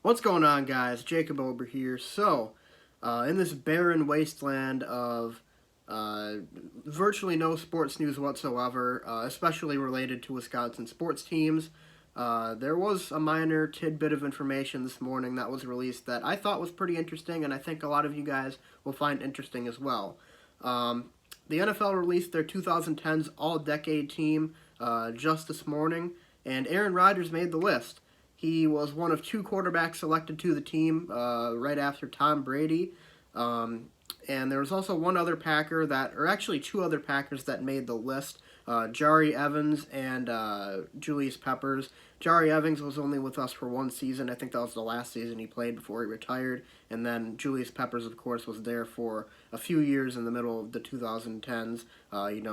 What's going on, guys? Jacob over here. In this barren wasteland of uh, virtually no sports news whatsoever, especially related to Wisconsin sports teams, there was a minor tidbit of information this morning that was released that I thought was pretty interesting, and I think a lot of you guys will find interesting as well. Um, the NFL released their 2010s All-Decade team just this morning, and Aaron Rodgers made the list. He was one of two quarterbacks selected to the team right after Tom Brady. Um, and there was also one other Packer or actually two other Packers that made the list, Jari Evans and Julius Peppers. Jari Evans was only with us for one season. I think that was the last season he played before he retired. And then Julius Peppers, of course, was there for a few years in the middle of the 2010s.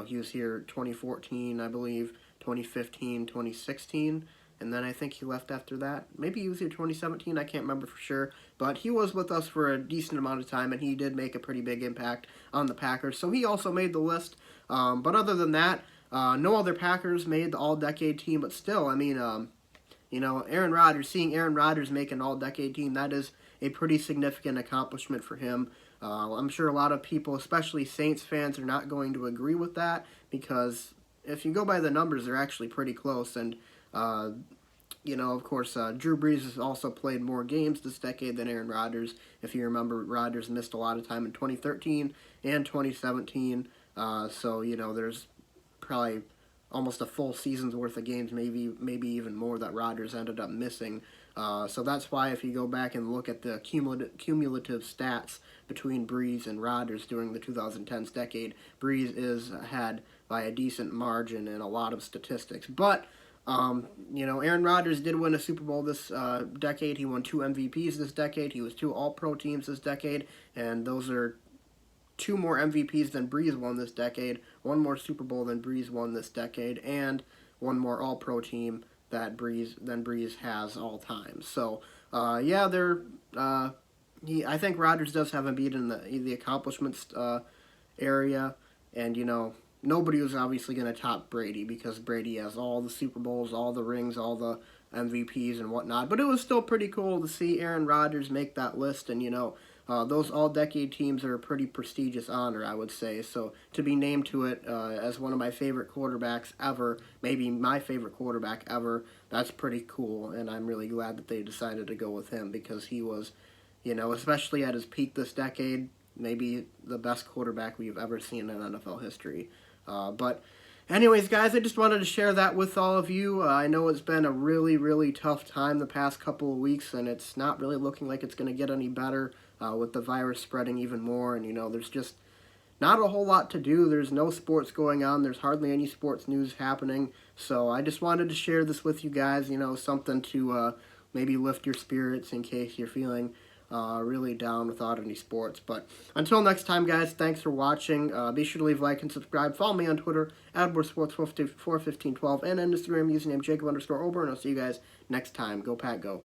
He was here 2014, I believe, 2015, 2016. And then I think he left after that. Maybe he was here 2017, I can't remember for sure. But he was with us for a decent amount of time, and he did make a pretty big impact on the Packers. So he also made the list. But other than that, no other Packers made the All-Decade team. But still, Aaron Rodgers, seeing Aaron Rodgers make an All-Decade team, that is a pretty significant accomplishment for him. I'm sure a lot of people, especially Saints fans, are not going to agree with that because if you go by the numbers, they're actually pretty close. And of course, Drew Brees has also played more games this decade than Aaron Rodgers. If you remember, Rodgers missed a lot of time in 2013 and 2017. There's probably almost a full season's worth of games, maybe even more, that Rodgers ended up missing. So that's why if you go back and look at the cumulative stats between Brees and Rodgers during the 2010s decade, Brees is ahead by a decent margin in a lot of statistics. But Aaron Rodgers did win a Super Bowl this decade. He won 2 MVPs this decade. He was 2 All-Pro teams this decade, and those are 2 more MVPs than Brees won this decade, 1 more Super Bowl than Brees won this decade, and 1 more All-Pro team than Brees has all time. So, I think Rodgers does have a beat in the accomplishments area, and nobody was obviously going to top Brady because Brady has all the Super Bowls, all the rings, all the MVPs and whatnot. But it was still pretty cool to see Aaron Rodgers make that list. And, those all-decade teams are a pretty prestigious honor, I would say. So to be named to it as one of my favorite quarterbacks ever, maybe my favorite quarterback ever, that's pretty cool. And I'm really glad that they decided to go with him because he was, especially at his peak this decade, maybe the best quarterback we've ever seen in NFL history. But anyways, guys, I just wanted to share that with all of you. I know it's been a really, really tough time the past couple of weeks, and it's not really looking like it's going to get any better with the virus spreading even more. And, there's just not a whole lot to do. There's no sports going on. There's hardly any sports news happening. So I just wanted to share this with you guys, something to maybe lift your spirits in case you're feeling really down without any sports. But until next time, guys, thanks for watching. Be sure to leave a like and subscribe. Follow me on Twitter, @WarSports41512, and on Instagram, username Jacob_Ober, and I'll see you guys next time. Go Pack, go.